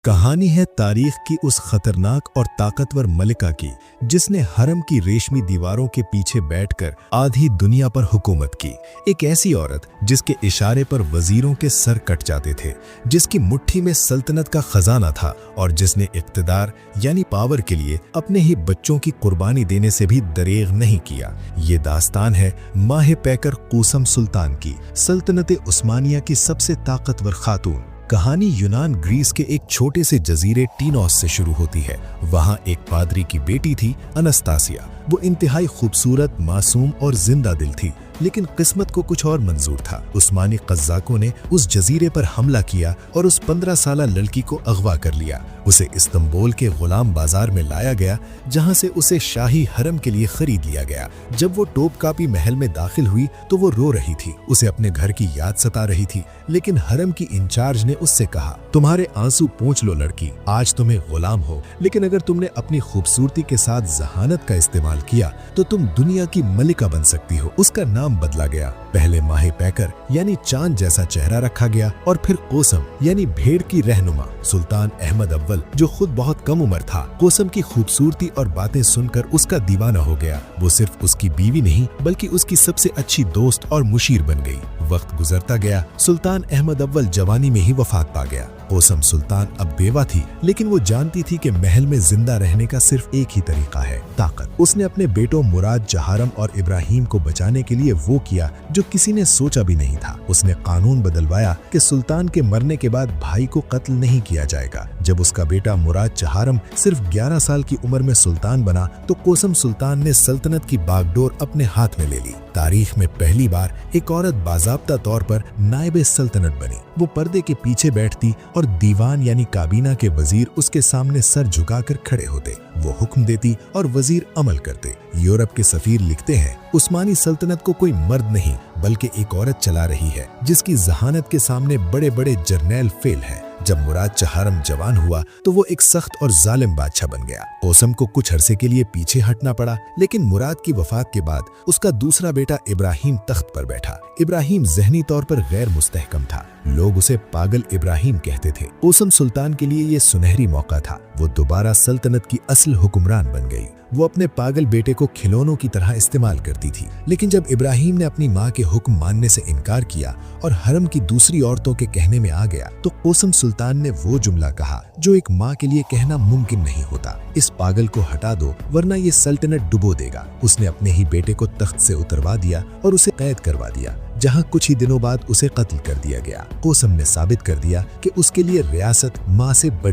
کہانی ہے تاریخ کی اس خطرناک اور طاقتور ملکہ کی جس نے حرم کی ریشمی دیواروں کے پیچھے بیٹھ کر آدھی دنیا پر حکومت کی۔ ایک ایسی عورت جس کے اشارے پر وزیروں کے سر کٹ جاتے تھے، جس کی مٹھی میں سلطنت کا خزانہ تھا اور جس نے اقتدار یعنی پاور کے لیے اپنے ہی بچوں کی قربانی دینے سے بھی دریغ نہیں کیا۔ یہ داستان ہے ماہ پیکر قوسم سلطان کی، سلطنت عثمانیہ کی سب سے طاقتور خاتون۔ کہانی یونان گریس کے ایک چھوٹے سے جزیرے ٹینوس سے شروع ہوتی ہے۔ وہاں ایک پادری کی بیٹی تھی انستاسیا۔ وہ انتہائی خوبصورت، معصوم اور زندہ دل تھی، لیکن قسمت کو کچھ اور منظور تھا۔ عثمانی قزاقوں نے اس جزیرے پر حملہ کیا اور اس 15 سالہ لڑکی کو اغوا کر لیا۔ اسے استنبول کے غلام بازار میں لایا گیا، جہاں سے اسے شاہی حرم کے لیے خرید لیا گیا۔ جب وہ ٹوپ کاپی محل میں داخل ہوئی تو وہ رو رہی تھی، اسے اپنے گھر کی یاد ستا رہی تھی، لیکن حرم کی انچارج نے اس سے کہا، تمہارے آنسو پونچھ لو لڑکی، آج تمہیں غلام ہو، لیکن اگر تم نے اپنی خوبصورتی کے ساتھ ذہانت کا استعمال کیا تو تم دنیا کی ملکہ بن سکتی ہو۔ اس کا نام بدلا گیا، پہلے ماہ پیکر یعنی چاند جیسا چہرہ رکھا گیا، اور پھر قوسم یعنی بھیڑ کی رہنما۔ سلطان احمد اول جو خود بہت کم عمر تھا، قوسم کی خوبصورتی اور باتیں سن کر اس کا دیوانہ ہو گیا۔ وہ صرف اس کی بیوی نہیں بلکہ اس کی سب سے اچھی دوست اور مشیر بن گئی۔ وقت گزرتا گیا، سلطان احمد اول جوانی میں ہی وفات پا گیا۔ قوسم سلطان اب بیوہ تھی، لیکن وہ جانتی تھی کہ محل میں زندہ رہنے کا صرف ایک ہی طریقہ ہے، طاقت۔ اس نے اپنے بیٹوں مراد، جہارم اور ابراہیم کو بچانے کے لیے وہ کیا جو کسی نے سوچا بھی نہیں تھا۔ اس نے قانون بدلوایا کہ سلطان کے مرنے کے بعد بھائی کو قتل نہیں کیا جائے گا۔ جب اس کا بیٹا مراد جہارم صرف 11 سال کی عمر میں سلطان بنا تو قوسم سلطان نے سلطنت کی باغ ڈور اپنے ہاتھ میں لے لی۔ تاریخ میں پہلی بار ایک عورت باضابطہ طور پر نائب سلطنت بنی۔ وہ پردے کے پیچھے بیٹھتی اور دیوان یعنی کابینہ کے وزیر اس کے سامنے سر جھکا کر کھڑے ہوتے۔ وہ حکم دیتی اور وزیر عمل کرتے۔ یورپ کے سفیر لکھتے ہیں، عثمانی سلطنت کو کوئی مرد نہیں بلکہ ایک عورت چلا رہی ہے، جس کی ذہانت کے سامنے بڑے بڑے جرنیل فیل ہیں۔ جب مراد جہارم جوان ہوا تو وہ ایک سخت اور ظالم بادشاہ بن گیا۔ قوسم کو کچھ عرصے کے لیے پیچھے ہٹنا پڑا، لیکن مراد کی وفات کے بعد اس کا دوسرا بیٹا ابراہیم تخت پر بیٹھا۔ ابراہیم ذہنی طور پر غیر مستحکم تھا، لوگ اسے پاگل ابراہیم کہتے تھے۔ قوسم سلطان کے لیے یہ سنہری موقع تھا، وہ دوبارہ سلطنت کی اصل حکمران بن گئی۔ وہ اپنے پاگل بیٹے کو کھلونوں کی طرح استعمال کرتی تھی، لیکن جب ابراہیم نے اپنی ماں کے حکم ماننے سے انکار کیا اور حرم کی دوسری عورتوں کے کہنے میں آ گیا تو قوسم سلطان نے وہ جملہ کہا جو ایک ماں کے لیے کہنا ممکن نہیں ہوتا، اس پاگل کو ہٹا دو ورنہ یہ سلطنت ڈبو دے گا۔ اس نے اپنے ہی بیٹے کو تخت سے اتروا دیا اور اسے قید کروا دیا، جہاں کچھ ہی دنوں بعد اسے قتل کر دیا گیا۔ قوسم نے ثابت کر دیا کہ اس کے لیے ریاست ماں سے بڑی